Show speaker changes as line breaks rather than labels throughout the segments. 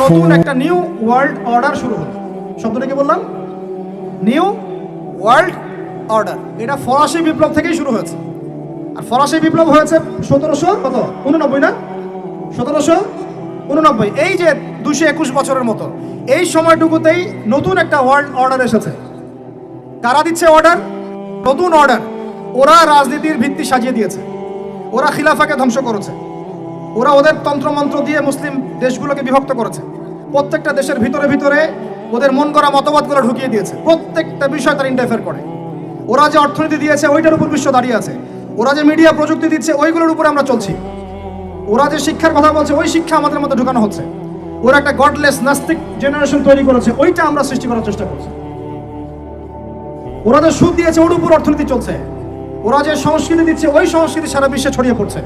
নতুন একটা new world order শুরু হলো। শব্দটা কি বললাম? New world order. এটা ফরাসি বিপ্লব থেকেই শুরু হয়েছে। আর ফরাসি বিপ্লব হয়েছে 1789 না, 1789। এই যে 221 বছরের মতো এই সময়টুকুতেই নতুন একটা ওয়ার্ল্ড অর্ডার এসেছে। কারা দিচ্ছে অর্ডার? নতুন অর্ডার। ওরা রাজনীতির ভিত্তি সাজিয়ে দিয়েছে, ওরা খিলাফাকে ধ্বংস করেছে, ওরা ওদের তন্ত্রমন্ত্র দিয়ে মুসলিম দেশগুলোকে বিভক্ত করেছে, প্রত্যেকটা দেশের ভিতরে ভিতরে ওদের মন করা মতবাদগুলো ঢুকিয়ে দিয়েছে, প্রত্যেকটা বিষয় তারা ইন্টারফেয়ার করে। ওরা যে অর্থনীতি দিয়েছে ওইটার উপর বিশ্ব দাঁড়িয়ে আছে, ওরা যে মিডিয়া প্রযুক্তি দিচ্ছে ওইগুলোর উপরে আমরা চলছি, ওরা যে শিক্ষার কথা বলছে ওই শিক্ষা আমাদের মধ্যে ঢুকানো হচ্ছে, ওরা একটা গডলেস নাস্তিক জেনারেশন তৈরি করেছে, ওইটা আমরা সৃষ্টি করার চেষ্টা করছি। ওরা যে সুদ দিয়েছে ওর উপর অর্থনীতি চলছে, ওরা যে সংস্কৃতি দিচ্ছে ওই সংস্কৃতি সারা বিশ্বে ছড়িয়ে পড়ছে,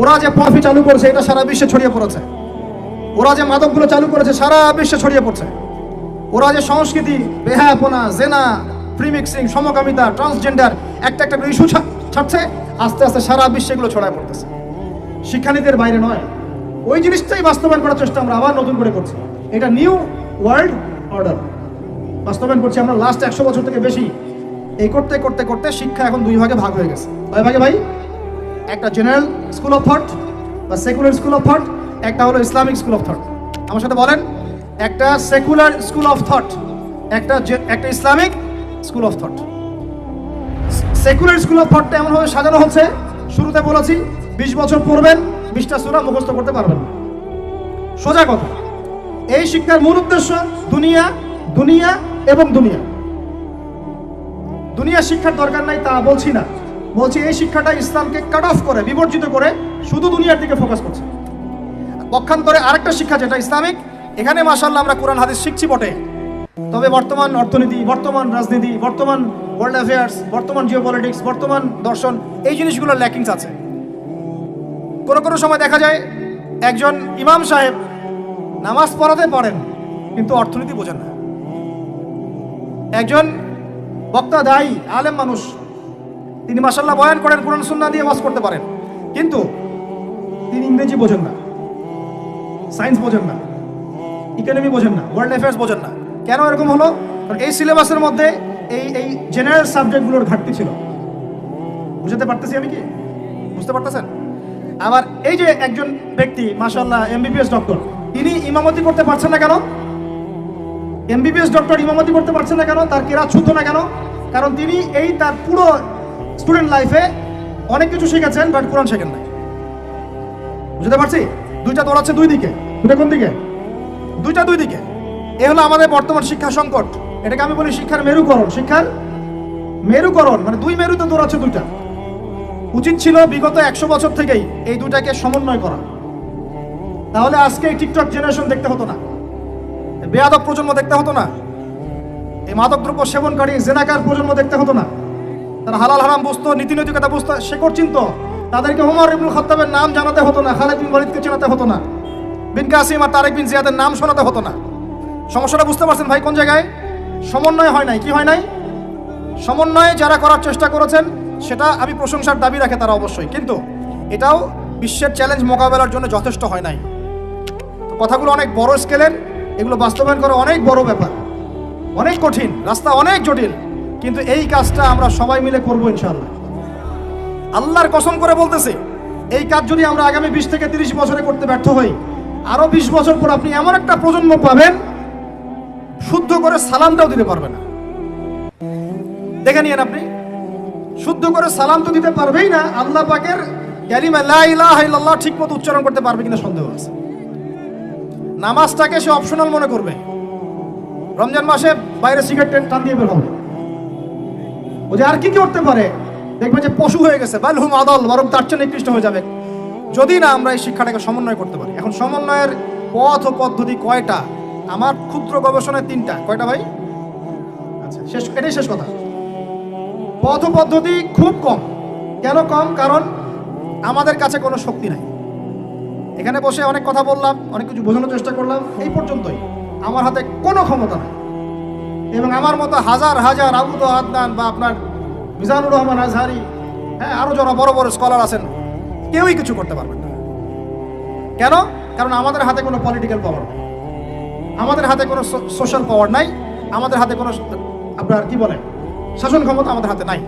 ওরা যে পফি চালু করেছে এটা সারা বিশ্বে ছড়িয়ে পড়েছে, ওরা যে মাদকগুলো চালু করেছে সারা বিশ্বে ছড়িয়ে পড়ছে, ওরা যে সংস্কৃতি বেহায়াপনা, জেনা, প্রিমিক্সিং, সমকামিতা, ট্রান্সজেন্ডার একটা একটা ইস্যু ছাড়ছে, আস্তে আস্তে সারা বিশ্বে এগুলো ছড়ায় পড়তেছে। শিক্ষানীতির বাইরে নয়, ওই জিনিসটাই বাস্তবায়ন করার চেষ্টা আমরা আবার নতুন করে করছি। এটা নিউ ওয়ার্ল্ড অর্ডার বাস্তবায়ন করছি আমরা লাস্ট 100 বছর থেকে বেশি। এই করতে করতে করতে শিক্ষা এখন দুই ভাগে ভাগ হয়ে গেছে। কয় ভাগে ভাই? একটা জেনারেল স্কুল অফ থট বা সেকুলার স্কুল অফ থট, একটা হলো ইসলামিক স্কুল অফ থট। আমার সাথে বলেন, একটা সেকুলার স্কুল অফ থট, একটা Islamic school of thought. Secular school of থটটা এমনভাবে সাজানো হচ্ছে, শুরুতে বলেছি 20 বছর পড়বেন 20টা সূরা মুখস্থ করতে পারবেন না। সোজা কথা, এই শিক্ষার মূল উদ্দেশ্য দুনিয়া, দুনিয়া এবং দুনিয়া। দুনিয়া শিক্ষার দরকার নাই তা বলছি না, বলছি এই শিক্ষাটা ইসলামকে কাট অফ করে, বিবর্জিত করে শুধু দুনিয়ার দিকে ফোকাস করছে। পক্ষান্তরে আরেকটা শিক্ষা যেটা ইসলামিক, এখানে মাশাআল্লাহ আমরা কোরআন হাদিস শিখছি বটে, তবে বর্তমান অর্থনীতি, বর্তমান রাজনীতি, বর্তমান ওয়ার্ল্ড অ্যাফেয়ার্স, বর্তমান জিওপলিটিক্স, বর্তমান দর্শন, এই জিনিসগুলোর ল্যাকিংস আছে। কোনো কোনো সময় দেখা যায় একজন ইমাম সাহেব নামাজ পড়াতে পারেন কিন্তু অর্থনীতি বোঝেন না। একজন বক্তা, দায়ী, আলেম মানুষ, তিনি মাশাআল্লাহ বয়ান করেন, কোরআন সুন্নাহ দিয়ে ওয়াজ করতে পারেন, কিন্তু তিনি ইংরেজি বোঝেন না, সায়েন্স বোঝেন না, ইকোনমি বোঝেন না, ওয়ার্ল্ড অ্যাফেয়ার্স বোঝেন না। কেন এরকম হলো? কারণ এই সিলেবাসের মধ্যে এই জেনারেল সাবজেক্টগুলোর ঘাটতি ছিল। বুঝতে পারতেছি আমি কি? বুঝতে পারতেছেন? আবার এই যে একজন ব্যক্তি মাশাআল্লাহ এমবিবিএস ডক্টর, তিনি ইমামতি করতে পারছেন না কেন? এমবিবিএস ডক্টর ইমামতি করতে পারছেন না কেন? তার কেরাত শুদ্ধ না কেন? কারণ তিনি তার পুরো স্টুডেন্ট লাইফে অনেক কিছু শিখেছেন, বাট কোরআন শেখেন নাই। বুঝতে পারছি? দুইটা দৌড়াচ্ছে দুই দিকে। দুটো কোন দিকে? দুইটা দুই দিকে। এ হলো আমাদের বর্তমান শিক্ষা সংকট। এটাকে আমি বলি শিক্ষার মেরুকরণ। শিক্ষার মেরুকরণ মানে দুই মেরুতে দৌড়াচ্ছে দুইটা। উচিত ছিল বিগত 100 বছর থেকেই এই দুইটাকে সমন্বয় করা, তাহলে আজকে এই টিকটক জেনারেশন দেখতে হতো না, বেয়াদব প্রজন্ম দেখতে হতো না, এই মাদকদ্রব্য সেবনকারী জেনাকার প্রজন্ম দেখতে হতো না। তারা হালাল হারাম বুঝতো, নীতি নৈতিকতা বুঝতো, শেকড় চিনত। তাদেরকে ওমর ইবনুল খাত্তাবের নাম জানাতে হতো না, খালিদ বিন ওয়ালিদকে চেনাতে হতো না, বিন কাসিম আর তারেক বিন জিয়াদের নাম শোনাতে হতো না। সমস্যাটা বুঝতে পারছেন ভাই কোন জায়গায়? সমন্বয় হয় নাই। কি হয় নাই? সমন্বয়ে যারা করার চেষ্টা করেছেন সেটা আমি প্রশংসার দাবি রাখে তারা অবশ্যই, কিন্তু এটাও বিশ্বের চ্যালেঞ্জ মোকাবেলার জন্য যথেষ্ট হয় নাই। তো কথাগুলো অনেক বড় স্কেলের, এগুলো বাস্তবায়ন করা অনেক বড় ব্যাপার, অনেক কঠিন, রাস্তা অনেক জটিল, কিন্তু এই কাজটা আমরা সবাই মিলে করবো ইনশাআল্লাহ। আল্লাহর কসম করে বলতেছি, এই কাজ যদি আমরা আগামী 20 থেকে 30 বছরে করতে ব্যর্থ হই, আরো 20 বছর পর আপনি এমন একটা প্রজন্ম পাবেন শুদ্ধ করে সালামটাও দিতে পারবে না। দেখে নিয়েন, আপনি শুদ্ধ করে সালাম তো দিতে পারবেই না, আল্লাহ পাকের কালিমা লা ইলাহা ইল্লাল্লাহ ঠিকমতো উচ্চারণ করতে পারবে কিনা সন্দেহ আছে। নামাজটাকে সে অপশনাল মনে করবে। রমজান মাসে বাইরে সিগারেট টান দিয়ে বের হবে, ও যে আর কি করতে পারে, দেখবে যে পশু হয়ে গেছে, বালহুম আদল, বরং তার চেয়ে নিকৃষ্ট হয়ে যাবে যদি না আমরা এই শিক্ষাটাকে সমন্বয় করতে পারি। এখন সমন্বয়ের পথ ও পদ্ধতি কয়টা? আমার ক্ষুদ্র গবেষণায় 3টা। কয়টা ভাই? আচ্ছা, এটাই শেষ কথা। পথ ও পদ্ধতি খুব কম। কেন কম? কারণ আমাদের কাছে কোনো শক্তি নাই। এখানে বসে অনেক কথা বললাম, অনেক কিছু বোঝানোর চেষ্টা করলাম, এই পর্যন্তই। আমার হাতে কোনো ক্ষমতা নাই, এবং আমার মতো হাজার হাজার আবু তো আদনান বা আপনার মিজানুর রহমান আজহারি, হ্যাঁ, আরো যারা বড় বড় স্কলার আছেন, কেউই কিছু করতে পারবেন না। কেন? কারণ আমাদের হাতে কোনো পলিটিক্যাল পাওয়ার নেই। আমাদের হাতে কোনো সোশ্যাল পাওয়ার নাই, আমাদের হাতে কোনো আপনার কি বলে শাসন ক্ষমতা আমাদের হাতে নাই।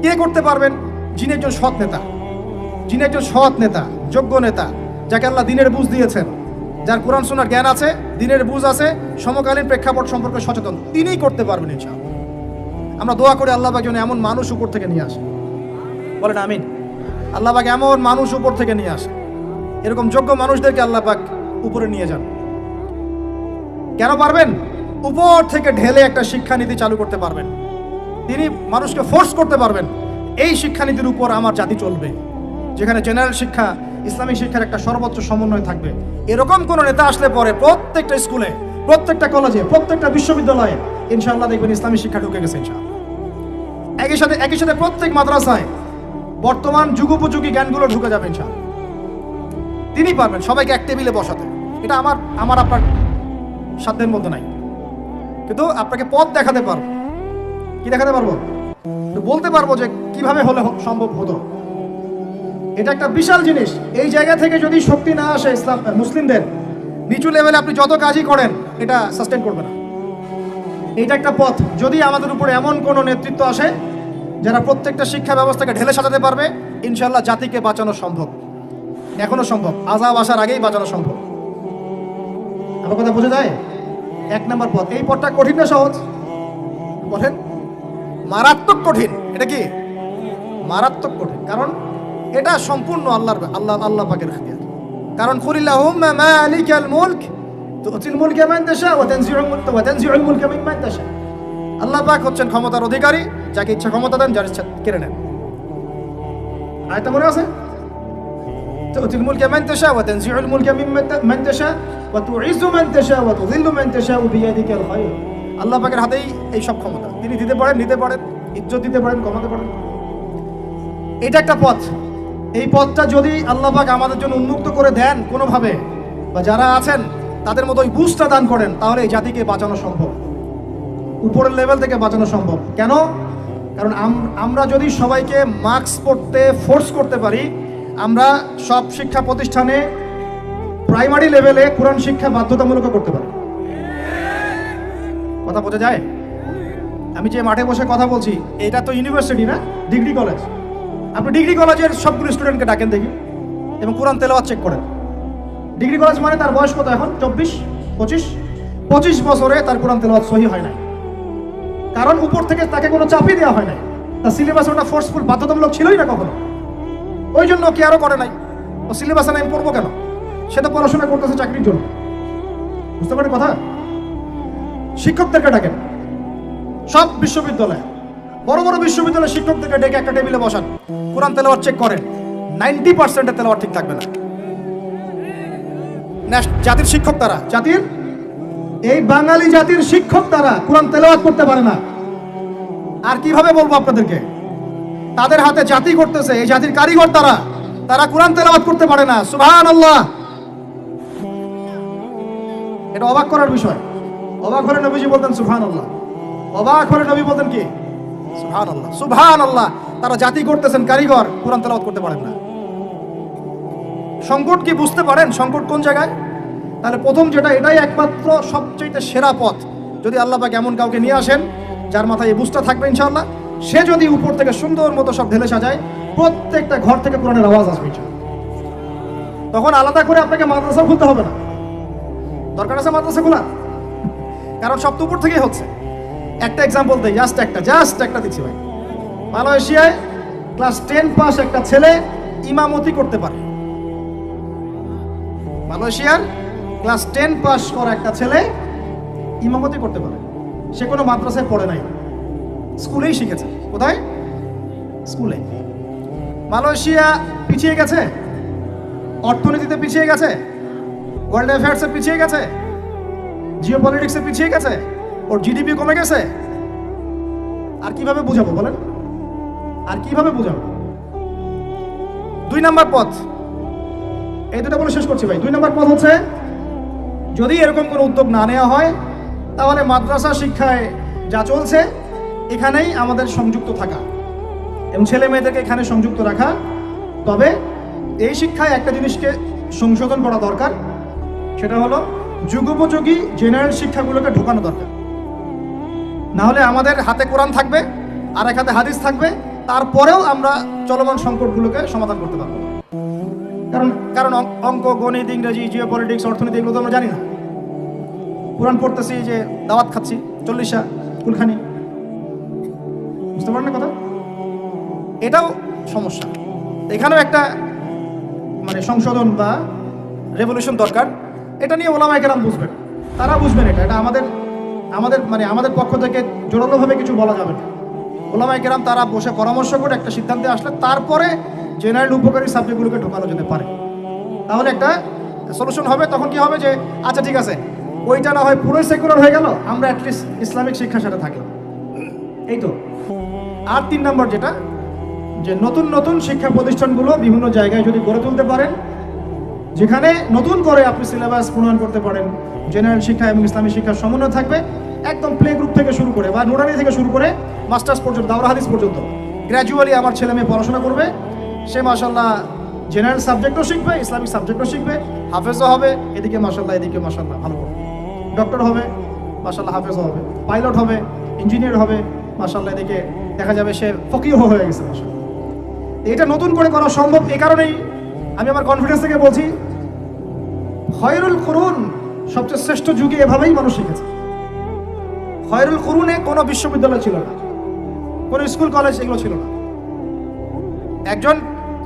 কে করতে পারবেন? যিনি একজন সৎ নেতা, যিনি একজন সৎ নেতা, যোগ্য নেতা, যাকে আল্লাহ দিনের বুঝ দিয়েছেন, যার কোরআন সুন্নাহর জ্ঞান আছে, দিনের বুঝ আছে, সমকালীন প্রেক্ষাপট সম্পর্কে সচেতন, তিনিই করতে পারবেন ইনশাআল্লাহ। আমরা দোয়া করি আল্লাহ পাক যেন এমন মানুষ উপর থেকে নিয়ে আসে, বলেন আমিন। আল্লাহ পাক এমন মানুষ উপর থেকে নিয়ে আসে, এরকম যোগ্য মানুষদেরকে আল্লাহ পাক উপরে নিয়ে যান। কেন পারবেন? উপর থেকে ঢেলে একটা শিক্ষানীতি চালু করতে পারবেন, তিনি মানুষকে ফোর্স করতে পারবেন এই শিক্ষানীতির উপর আমার জাতি চলবে, যেখানে জেনারেল শিক্ষা, ইসলামিক শিক্ষার একটা সর্বোচ্চ সমন্বয় থাকবে। এরকম কোন নেতা আসলে পরে প্রত্যেকটা স্কুলে, প্রত্যেকটা কলেজে, প্রত্যেকটা বিশ্ববিদ্যালয়ে ইনশাআল্লাহ দেখবেন ইসলামিক শিক্ষা ঢুকে গেছে ইনশাআল্লাহ। একই সাথে প্রত্যেক মাদ্রাসায় বর্তমান যুগোপযোগী জ্ঞানগুলো ঢুকে যাবে ইনশাআল্লাহ। তিনি পারবেন সবাইকে এক টেবিলে বসাতে। এটা আমার আপনার সাধ্যের মধ্যে নাই, কিন্তু আপনাকে পথ দেখাতে পারবো। কি দেখাতে পারবো? বলতে পারবো যে কিভাবে হলে সম্ভব হতো। এটা একটা বিশাল জিনিস। এই জায়গা থেকে যদি শক্তি না আসে ইসলাম মুসলিমদের, নিচু লেভেলে আপনি যত কাজই করেন এটা সাস্টেন করবে না। এইটা একটা পথ। যদি আমাদের উপরে এমন কোনো নেতৃত্ব আসে যারা প্রত্যেকটা শিক্ষা ব্যবস্থাকে ঢেলে সাজাতে পারবে, ইনশাআল্লাহ জাতিকে বাঁচানো সম্ভব, এখনো সম্ভব, আযাব আসার আগেই বাঁচানো সম্ভব। আমার কথা বোঝা যায়? এক নম্বর পথ। এই পথটা কঠিন না সহজ? বলেন। মারাত্মক কঠিন। এটা কি? মারাত্মক কঠিন। কারণ এটা সম্পূর্ণ আল্লাহ পাকের ইখতিয়ার। কারণ কুলিল্লাহুম্মা মালিকাল মুলক তুতিল মুলকা মান তাশা ওয়া তানজিউল মুলকা মিম্মান তাশা। আল্লাহ পাক হচ্ছেন ক্ষমতার অধিকারী, যাকে ইচ্ছা ক্ষমতা দেন, যার ইচ্ছা কেড়ে নেন। আয়াতটা মনে আছে? তুতিল মুলকা মান তাশা ওয়া তানজিউল মুলকা মিম্মান তাশা ওয়া তুইজ্জু মান তাশা ওয়া তুযিল্লু মান তাশা বিয়াদিকাল খায়র। আল্লাহ পাকের হাতেই এই সব ক্ষমতা। তিনি দিতে পারেন, নিতে পারেন, ইজ্জত দিতে পারেন, কমাতে পারেন। এটা একটা পথ। এই পথটা যদি আল্লাহ পাক আমাদের জন্য উন্মুক্ত করে দেন কোনোভাবে, বা যারা আছেন তাদের মতো ওই বুঝটা দান করেন, তাহলে এই জাতিকে বাঁচানো সম্ভব, উপরের লেভেল থেকে বাঁচানো সম্ভব। কেন? কারণ আমরা যদি সবাইকে মাস্ক পরতে ফোর্স করতে পারি, আমরা সব শিক্ষা প্রতিষ্ঠানে প্রাইমারি লেভেলে কোরআন শিক্ষা বাধ্যতামূলক করতে পারি। কথা বোঝা যায়? আমি যে মাঠে বসে কথা বলছি, এটা তো ইউনিভার্সিটি না, ডিগ্রি কলেজ। আপনি ডিগ্রি কলেজের সবগুলো স্টুডেন্টকে ডাকেন দেখি এবং কোরআন তেলাওয়াত চেক করেন। ডিগ্রি কলেজ মানে তার বয়স কত এখন? 25 বছরে তার কোরআন তেলাওয়াত সহি হয় নাই। কারণ উপর থেকে তাকে কোনো চাপই দেওয়া হয় নাই, তার সিলেবাস ওটা ফোর্সফুল, বাধ্যতামূলক ছিলই না কখনো। ওই জন্য কি আরও করে নাই, ও সিলেবাসে আমি পড়বো কেন? সে তো পড়াশোনা করতেছে চাকরির জন্য। বুঝতে পারেন কথা? শিক্ষকদেরকে ডাকেন, সব বিশ্ববিদ্যালয়ে, বড় বড় বিশ্ববিদ্যালয়ের শিক্ষকদেরকে ডেকে একটা টেবিলে বসান, কোরআন তেলাওয়াত চেক করেন। 90% তেলাওয়াত ঠিক থাকবে না। জাতির শিক্ষক তারা, জাতির এই বাঙালি জাতির শিক্ষক তারা কোরআন তেলাওয়াত করতে পারে না। আর কিভাবে বলবো আপনাদেরকে? তাদের হাতে জাতি করতেছে, এই জাতির কারিগর তারা কোরআন তেলাওয়াত করতে পারে না। সুবহানাল্লাহ। এটা অবাক করার বিষয়। অবাক হলে নবীজি বলতেন সুবহানাল্লাহ। অবাক হলে নবী বলতেন কি? সুবহানাল্লাহ, সুবহানাল্লাহ। তারা জাতি করতেছেন, কারিগর, কোরআন তেলাওয়াত করতে পারেন না। সংকট কি বুঝতে পারেন? সংকট কোন জায়গায়? তাহলে প্রথম যেটা, এটাই একমাত্র সবচেয়ে সেরা পথ। যদি আল্লাহ পাক এমন কাউকে নিয়ে আসেন যার মাথায় এই বুঝটা থাকবে ইনশাআল্লাহ, সে যদি উপর থেকে সুন্দর মতো সব ঢেলে সাজায়, প্রত্যেকটা ঘর থেকে কোরআনের আওয়াজ আসবে ইনশাআল্লাহ। তখন আলাদা করে আপনাকে মাদ্রাসা খুলতে হবে না। দরকার আছে মাদ্রাসা খোলা? কারণ সব তো উপর থেকেই হচ্ছে। একটা এক্সাম্পল দেই, জাস্ট একটা দিচ্ছি ভাই। মালয়েশিয়ায় ক্লাস 10 পাস একটা ছেলে ইমামতি করতে পারে। মালয়েশিয়ার ক্লাস 10 পাস করা একটা ছেলে ইমামতি করতে পারে। সে কোনো মাদ্রাসায় পড়ে নাই, স্কুলেই শিখেছে। কোথায়? স্কুলে। মালয়েশিয়া পিছিয়ে গেছে, অর্থনীতিতে পিছিয়ে গেছে, ওয়ার্ল্ড অ্যাফেয়ার্সে পিছিয়ে গেছে, জিও পলিটিক্সে পিছিয়ে গেছে, ওর জিডিপি কমে গেছে। আর কিভাবে বুঝাবো বলেন? আর কিভাবে বুঝাবো? 2 নম্বর পথ, এই দুটো বলে শেষ করছি ভাই। 2 নম্বর পথ হচ্ছে, যদি এরকম কোনো উদ্যোগ না নেওয়া হয়, তাহলে মাদ্রাসা শিক্ষায় যা চলছে এখানেই আমাদের সংযুক্ত থাকা এবং ছেলে মেয়েদেরকে এখানে সংযুক্ত রাখা। তবে এই শিক্ষায় একটা জিনিসকে সংশোধন করা দরকার, সেটা হলো যুগোপযোগী জেনারেল শিক্ষাগুলোকে ঢোকানো দরকার। না হলে আমাদের হাতে কোরআন থাকবে আর এক হাতে হাদিস থাকবে, তারপরেও আমরা চলমান সংকটগুলোকে সমাধান করতে পারবো না। কারণ কারণ অঙ্ক, গণিত, ইংরেজি, জিও পলিটিক্স, অর্থনীতি এগুলো তো আমরা জানি না। কোরআন পড়তেছি যে দাওয়াত খাচ্ছি 40টা কুলখানি, বুঝতে পারেন না কথা? এটাও সমস্যা। এখানেও একটা মানে সংশোধন বা রেভলিউশন দরকার। এটা নিয়ে ওলামায়ে কেরাম বুঝবেন, তারা বুঝবেন। এটা আমাদের আমাদের মানে আমাদের পক্ষ থেকে জোরালোভাবে কিছু বলা যাবে না। ওলামায়ে কেরাম তারা বসে পরামর্শ করে একটা সিদ্ধান্তে আসলে তারপরে জেনারেল উপকারী সাবজেক্টগুলোকে ঢোকানো যেতে পারে, তাহলে একটা সলিউশন হবে। তখন কি হবে যে আচ্ছা ঠিক আছে, ওইটা না হয় পুরোই সেকুলার হয়ে গেল, আমরা অ্যাটলিস্ট ইসলামিক শিক্ষার সাথে থাকলাম। এই তো। আর 3 নম্বর যেটা, যে নতুন নতুন শিক্ষা প্রতিষ্ঠানগুলো বিভিন্ন জায়গায় যদি গড়ে তুলতে পারেন, যেখানে নতুন করে আপনি সিলেবাস প্রণয়ন করতে পারেন, জেনারেল শিক্ষা এবং ইসলামী শিক্ষার সমন্বয় থাকবে, একদম প্লে গ্রুপ থেকে শুরু করে বা নুরানি থেকে শুরু করে মাস্টার্স পর্যন্ত, দাওরা হাদিস পর্যন্ত গ্র্যাজুয়ালি আমার ছেলে মেয়ে পড়াশোনা করবে। সে মাশাল্লাহ জেনারেল সাবজেক্টও শিখবে, ইসলামিক সাবজেক্টও শিখবে, হাফেজও হবে, এদিকে মাশাল্লাহ এদিকে মাশাল্লাহ ভালো করবে, ডক্টর হবে মাশাল্লাহ, হাফেজও হবে, পাইলট হবে, ইঞ্জিনিয়ার হবে মাশাল্লাহ, এদিকে দেখা যাবে সে ফকিহ হয়ে গেছে মাশাল্লাহ। এটা নতুন করে করা সম্ভব। এই কারণেই আমি আমার কনফিডেন্স থেকে বলছি, খয়রুল কুরুন সবচেয়ে শ্রেষ্ঠ যুগে এভাবেই মানুষ শিখেছে। খয়রুল কুরুনে কোনো বিশ্ববিদ্যালয় ছিল না, কোনো স্কুল কলেজ এগুলো ছিল না। একজন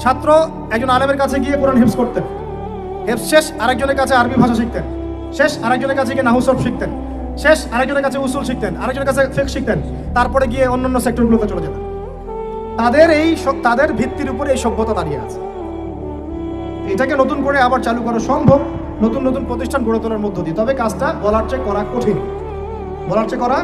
ছাত্র একজন আলেমের কাছে গিয়ে কোরআন হিফজ করতেন, হিফজ শেষ আরেকজনের কাছে আরবি ভাষা শিখতেন, শেষ আরেকজনের কাছে গিয়ে নাহু সরফ শিখতেন, শেষ আরেকজনের কাছে উসুল শিখতেন, আরেকজনের কাছে ফিকহ শিখতেন, তারপরে গিয়ে অন্যান্য সেক্টরগুলোতে চলে যেতেন। তাদের ভিত্তির উপরে এই সভ্যতা দাঁড়িয়ে আছে। এটাকে নতুন করে আবার চালু করা সম্ভব নতুন নতুন প্রতিষ্ঠান গড়ে তোলার মধ্য দিয়ে। তবে কাজটা বলার চেয়ে করা কঠিন, বলার চেয়ে করা